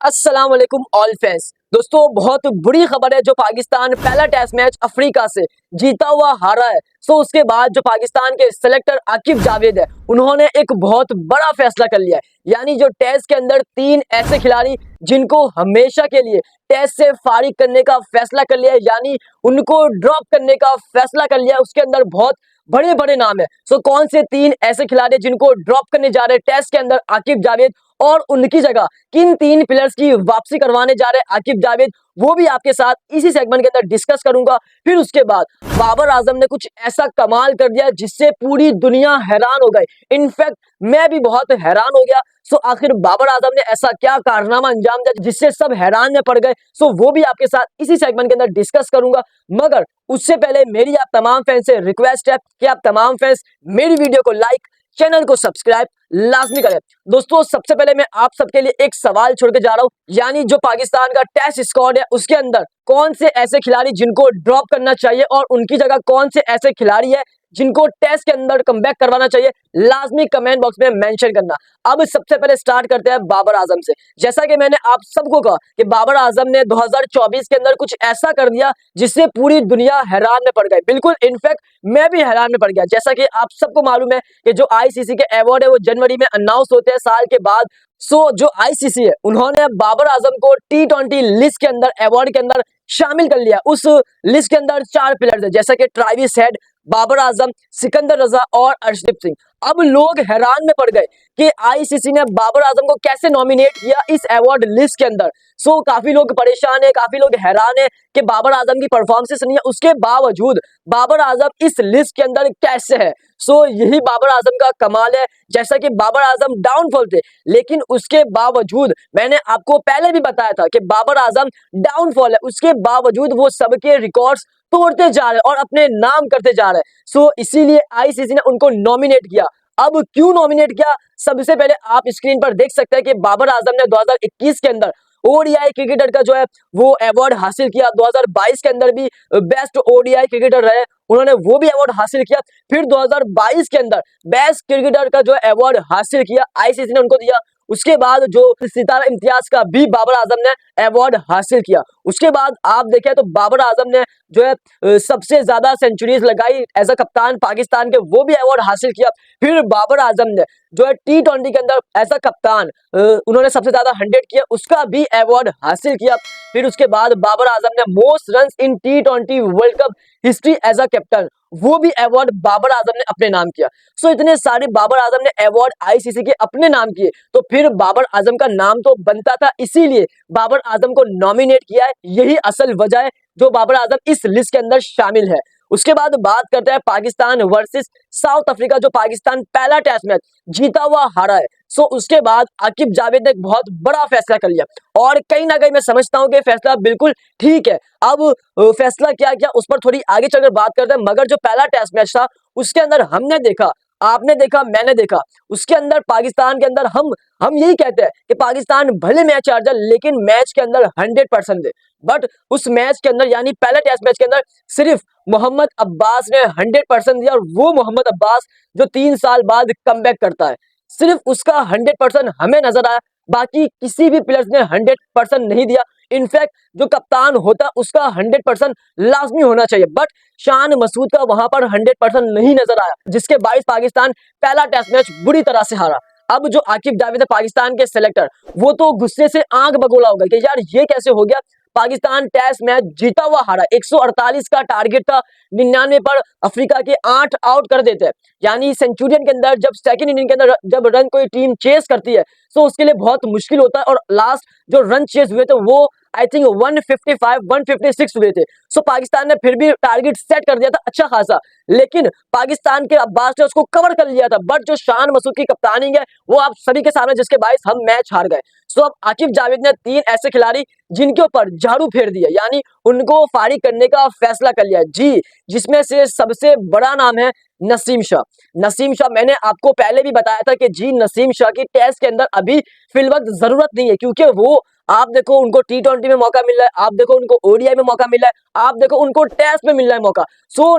अस्सलाम वालेकुम all fans. दोस्तों बहुत बुरी खबर है, जो पाकिस्तान पहला टेस्ट मैच अफ्रीका से जीता हुआ हारा है। उसके बाद जो पाकिस्तान के सिलेक्टर आकिब जावेद है, उन्होंने एक बहुत बड़ा फैसला कर लिया है। यानी जो टेस्ट के अंदर 3 ऐसे खिलाड़ी जिनको हमेशा के लिए टेस्ट से फारिग करने का फैसला कर लिया है, यानी उनको ड्रॉप करने का फैसला कर लिया है। उसके अंदर बहुत बड़े बड़े नाम है। कौन से 3 ऐसे खिलाड़ी जिनको ड्रॉप करने जा रहे हैं टेस्ट के अंदर आकिब जावेद, और उनकी जगह किन 3 प्लेयर्स की वापसी करवाने जा रहे हैं आकिब जावेद, वो भी आपके साथ इसी सेगमेंट के अंदर डिस्कस करूंगा। फिर उसके बाद बाबर आजम ने कुछ ऐसा कमाल कर दिया जिससे पूरी दुनिया हैरान हो गई। इनफैक्ट मैं भी बहुत हैरान हो गया। आखिर बाबर आजम ने ऐसा क्या कारनामा अंजाम दिया जिससे सब हैरान में पड़ गए। वो भी आपके साथ इसी सेगमेंट के अंदर डिस्कस करूंगा। मगर उससे पहले मेरी आप तमाम फैंस से रिक्वेस्ट है कि आप तमाम फैंस मेरी वीडियो को लाइक, चैनल को सब्सक्राइब लाजमी करें। दोस्तों सबसे पहले मैं आप सबके लिए एक सवाल छोड़ के जा रहा हूं, यानी जो पाकिस्तान का टेस्ट स्क्वाड है उसके अंदर कौन से ऐसे खिलाड़ी जिनको ड्रॉप करना चाहिए और उनकी जगह कौन से ऐसे खिलाड़ी है जिनको टेस्ट के अंदर कमबैक करवाना चाहिए, लाजमी कमेंट बॉक्स में मेंशन करना। अब सबसे पहले स्टार्ट करते हैं बाबर आजम से। जैसा कि मैंने आप सबको कहा कि बाबर आजम ने 2024 के अंदर कुछ ऐसा कर दिया जिससे पूरी दुनिया हैरान में पड़ गई। बिल्कुल, इनफैक्ट मैं भी हैरान में पड़ गया। जैसा कि आप सबको मालूम है कि जो आईसीसी के अवार्ड है वो जनवरी में अनाउंस होते हैं साल के बाद। जो आईसीसी है उन्होंने बाबर आजम को T20 लिस्ट के अंदर, अवार्ड के अंदर शामिल कर लिया। उस लिस्ट के अंदर 4 प्लेयर्स है, जैसा कि ट्रेविस हेड, बाबर आजम, सिकंदर रजा और अर्शदीप सिंह। अब लोग हैरान में पड़ गए कि आईसीसी ने बाबर आजम को कैसे नॉमिनेट किया इस अवार्ड लिस्ट के अंदर। काफी लोग परेशान है, काफी लोग हैरान है कि बाबर आजम की परफॉर्मेंस नहीं है, उसके बावजूद बाबर आजम इस लिस्ट के अंदर कैसे है। यही बाबर आजम का कमाल है। जैसा कि बाबर आजम डाउनफॉल थे, लेकिन उसके बावजूद मैंने आपको पहले भी बताया था कि बाबर आजम डाउनफॉल है, उसके बावजूद वो सबके रिकॉर्ड्स तोड़ते जा रहे हैं और अपने नाम करते जा रहे हैं। इसीलिए आईसीसी ने उनको नॉमिनेट किया। अब क्यों नॉमिनेट किया, सबसे पहले आप स्क्रीन पर देख सकते हैं कि बाबर आजम ने 2021 के अंदर ओडीआई क्रिकेटर का जो है वो अवार्ड हासिल किया। 2022 के अंदर भी बेस्ट ओडीआई क्रिकेटर रहे, उन्होंने वो भी अवार्ड हासिल किया। फिर 2022 के अंदर बेस्ट क्रिकेटर का जो अवार्ड हासिल किया आईसीसी ने उनको दिया। उसके बाद जो सितारा इम्तियाज का भी बाबर आजम ने अवार्ड हासिल किया। उसके बाद आप देखें तो बाबर आजम ने जो है सबसे ज्यादा सेंचुरीज लगाई एज अ कप्तान पाकिस्तान के, वो भी अवार्ड हासिल किया। फिर बाबर आजम ने जो है T20 के अंदर एज अ कप्तान उन्होंने सबसे ज्यादा 100 किया, उसका भी अवार्ड हासिल किया। फिर उसके बाद बाबर आजम ने most runs in T20 world cup history as a captain, वो भी अवार्ड बाबर आजम ने अपने नाम किया। इतने सारे बाबर आजम ने अवार्ड आईसीसी के अपने नाम किए, तो फिर बाबर आजम का नाम तो बनता था, इसीलिए बाबर आजम को नॉमिनेट किया है। यही असल वजह है जो बाबर आजम इस लिस्ट के अंदर शामिल है। उसके बाद बात करते हैं पाकिस्तान वर्सेस साउथ अफ्रीका, जो पाकिस्तान पहला टेस्ट मैच जीता हुआ हारा है। उसके बाद आकिब जावेद ने एक बहुत बड़ा फैसला कर लिया, और कहीं ना कहीं मैं समझता हूं कि फैसला बिल्कुल ठीक है। अब फैसला क्या किया उस पर थोड़ी आगे चलकर बात करते हैं। मगर जो पहला टेस्ट मैच था उसके अंदर हमने देखा, आपने देखा, मैंने देखा, उसके अंदर पाकिस्तान के अंदर हम यही कहते हैं कि पाकिस्तान भले मैच हार जाए लेकिन मैच के अंदर 100% दे। बट उस मैच के अंदर यानी पहले टेस्ट मैच के अंदर सिर्फ मोहम्मद अब्बास ने 100% दिया, और वो मोहम्मद अब्बास जो 3 साल बाद कमबैक करता है, सिर्फ उसका 100% हमें नजर आया। बाकी किसी भी प्लेयर्स ने 100% नहीं दिया। इनफैक्ट जो कप्तान होता उसका 100% लाजमी होना चाहिए, बट शान मसूद का वहां पर 100% नहीं नजर आया, जिसके बाईस पाकिस्तान पहला टेस्ट मैच बुरी तरह से हारा। अब जो आकिब जावेद है पाकिस्तान के सिलेक्टर, वो तो गुस्से से आंख बगोला हो गया कि यार ये कैसे हो गया। पाकिस्तान टेस्ट मैच जीता हुआ हारा, 148 का टारगेट था, 99 पर अफ्रीका के 8 आउट कर देते हैं। यानी सेंचुरियन के अंदर जब सेकंड इनिंग के अंदर जब रन कोई टीम चेस करती है तो उसके लिए बहुत मुश्किल होता है, और लास्ट जो रन चेस हुए थे वो आई थिंक 155 156 हुए थे। पाकिस्तान ने फिर भी टारगेट सेट कर दिया था अच्छा खासा, लेकिन पाकिस्तान के अब्बास ने उसको कवर कर लिया था। बट जो शान मसूद की कप्तानी है वो आप सभी के सामने, जिसके बायस हम मैच हार गए। अब आकिब जावेद ने 3 ऐसे खिलाड़ी जिनके ऊपर झाड़ू फेर दिया, यानी उनको फारिग करने का फैसला कर लिया जी, जिसमें से सबसे बड़ा नाम है नसीम शाह। नसीम शाह, मैंने आपको पहले भी बताया था कि जी नसीम शाह की टेस्ट के अंदर अभी फिलवक्त जरूरत नहीं है, क्योंकि वो आप देखो उनको T20 में मौका मिल रहा है, आप देखो उनको ओडीआई में मौका मिल रहा है, आप देखो उनको टेस्ट में मिल रहा है मौका।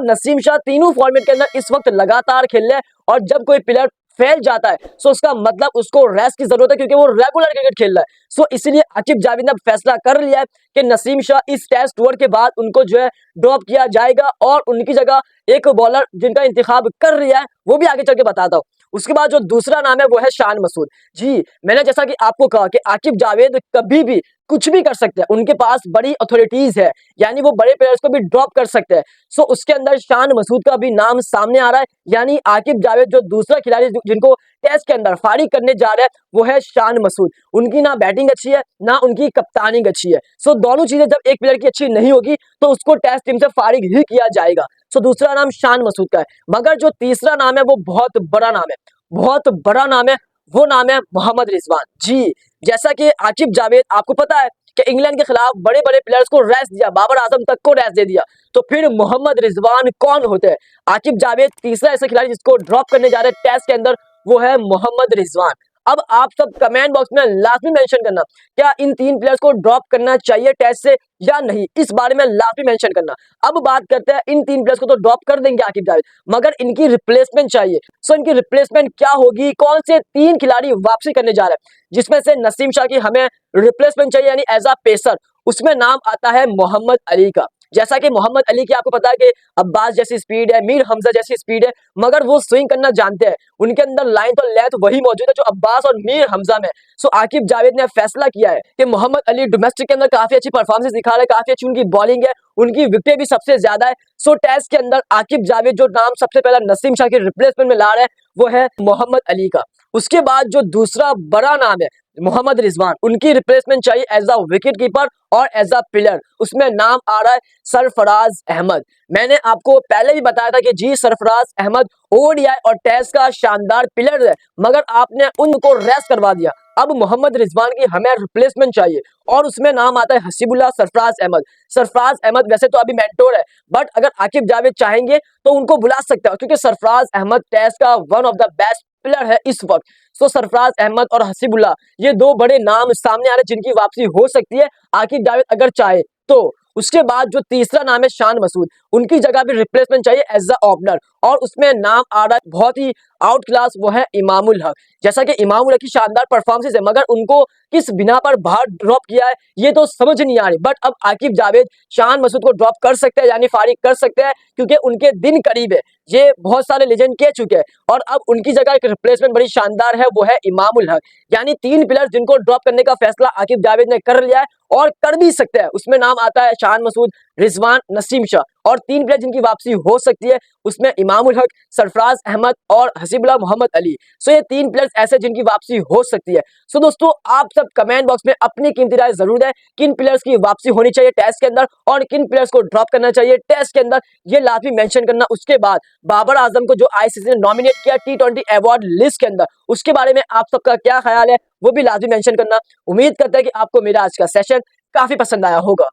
नसीम शाह तीनों फॉर्मेट के अंदर इस वक्त लगातार खेल रहे हैं, और जब कोई प्लेयर फैल जाता है, सो उसका मतलब उसको रेस्ट की जरूरत है, क्योंकि वो रेगुलर क्रिकेट खेल रहा है। सो इसीलिए आकिब जावेद ने फैसला कर लिया है कि नसीम शाह इस टेस्ट टूर के बाद उनको जो है ड्रॉप किया जाएगा और उनकी जगह एक बॉलर जिनका इंतखाब कर लिया है, वो भी आगे चल के बताता हूँ। उसके बाद जो दूसरा नाम है वो है शान मसूद। जी, मैंने जैसा कि आपको कहा कि आकिब जावेद कभी भी कुछ भी कर सकते हैं, उनके पास बड़ी अथॉरिटीज है, यानी वो बड़े प्लेयर्स को भी ड्रॉप कर सकते हैं। सो उसके अंदर शान मसूद का भी नाम सामने आ रहा है, यानी आकिब जावेद जो दूसरा खिलाड़ी जिनको टेस्ट के अंदर फारिग करने जा रहे हैं वो है शान मसूद। उनकी ना बैटिंग अच्छी है ना उनकी कप्तानी अच्छी है। सो दोनों चीजें जब एक प्लेयर की अच्छी नहीं होगी तो उसको टेस्ट टीम से फारिग ही किया जाएगा। सो दूसरा नाम शान मसूद का है। मगर जो तीसरा नाम है वो बहुत बड़ा नाम है, बहुत बड़ा नाम है, वो नाम है मोहम्मद रिजवान। जी, जैसा कि आकिब जावेद आपको पता है कि इंग्लैंड के खिलाफ बड़े बड़े प्लेयर्स को रेस्ट दिया, बाबर आजम तक को रेस्ट दे दिया, तो फिर मोहम्मद रिजवान कौन होते हैं? आकिब जावेद तीसरा ऐसा खिलाड़ी जिसको ड्रॉप करने जा रहे हैं टेस्ट के अंदर, वो है मोहम्मद रिजवान। अब आप सब कमेंट बॉक्स में लाजमी मेंशन करना, क्या इन तीन प्लेयर्स को ड्रॉप करना चाहिए टेस्ट से या नहीं, इस बारे में लाजमी मेंशन करना। अब बात करते हैं, इन तीन प्लेयर्स को तो ड्रॉप कर देंगे आकिब जावेद, मगर इनकी रिप्लेसमेंट चाहिए। सो इनकी रिप्लेसमेंट क्या होगी, कौन से तीन खिलाड़ी वापसी करने जा रहे हैं, जिसमें से नसीम शाह की हमें रिप्लेसमेंट चाहिए यानी एज अ पेसर, उसमें नाम आता है मोहम्मद अली का। जैसा कि मोहम्मद अली की आपको पता है कि अब्बास जैसी स्पीड है, मीर हमजा जैसी स्पीड है, मगर वो स्विंग करना जानते हैं, उनके अंदर लाइन तो लेंथ वही मौजूद है जो अब्बास और मीर हमजा में। सो आकिब जावेद ने फैसला किया है कि मोहम्मद अली डोमेस्टिक के अंदर काफी अच्छी परफॉर्मेंस दिखा रहा है, काफी अच्छी उनकी बॉलिंग है, उनकी विकेट भी सबसे ज्यादा है। सो टेस्ट के अंदर आकिब जावेद जो नाम सबसे पहला नसीम शाह के रिप्लेसमेंट में ला रहे हैं वो है मोहम्मद अली का। उसके बाद जो दूसरा बड़ा नाम है मोहम्मद रिजवान, उनकी रिप्लेसमेंट चाहिए एज अ विकेट कीपर और एज अ पिलर, उसमें नाम आ रहा है सरफराज अहमद। मैंने आपको पहले भी बताया था कि जी सरफराज अहमद ओडीआई और टेस्ट का शानदार पिलर है, मगर आपने उनको रेस्ट करवा दिया। अब मोहम्मद रिजवान की हमें रिप्लेसमेंट चाहिए और उसमें नाम आता है हसीबुल्लाह सरफराज अहमद। सरफराज अहमद वैसे तो अभी मेंटोर है, बट अगर आकिब जावेद चाहेंगे तो उनको बुला सकते हो, क्योंकि सरफराज अहमद टेस्ट का one of the best player है इस वक्त। सो सरफराज अहमद और हसीबुल्लाह, ये दो बड़े नाम सामने आ रहे जिनकी वापसी हो सकती है आकिब जावेद अगर चाहे तो। उसके बाद जो तीसरा नाम है शान मसूद, उनकी जगह भी रिप्लेसमेंट चाहिए एज अ ओपनर, और उसमें नाम आ रहा है बहुत ही आउट क्लास, वो है इमामुल हक। जैसा कि इमामुल हक की शानदार परफॉर्मेंस है, मगर उनको किस बिना पर बाहर ड्रॉप किया है ये तो समझ नहीं आ रही, बट अब आकिब जावेद शान मसूद को ड्रॉप कर सकते हैं यानी फारिग कर सकते हैं, क्योंकि उनके दिन करीब है, ये बहुत सारे लेजेंड कह चुके हैं, और अब उनकी जगह एक रिप्लेसमेंट बड़ी शानदार है, वो है इमामुल हक। यानी तीन प्लेयर जिनको ड्रॉप करने का फैसला आकिब जावेद ने कर लिया है और कर भी सकते हैं। उसमें नाम आता है शान मसूद, रिजवान, नसीम शाह, और तीन प्लेयर जिनकी वापसी हो सकती है उसमें इमामुल हक, सरफराज अहमद और हसीबुल्लाह मोहम्मद अली। सो ये तीन प्लेयर्स ऐसे जिनकी वापसी हो सकती है। सो दोस्तों, आप सब कमेंट बॉक्स में अपनी कीमती राय जरूर है, किन प्लेयर्स की वापसी होनी चाहिए टेस्ट के अंदर और किन प्लेयर्स को ड्रॉप करना चाहिए टेस्ट के अंदर, ये लाजमी मेंशन करना। उसके बाद बाबर आजम को जो आईसीसी ने नॉमिनेट किया T20 अवार्ड लिस्ट के अंदर, उसके बारे में आप सबका क्या ख्याल है वो भी लाजमी मेंशन करना। उम्मीद करते हैं कि आपको मेरा आज का सेशन काफी पसंद आया होगा।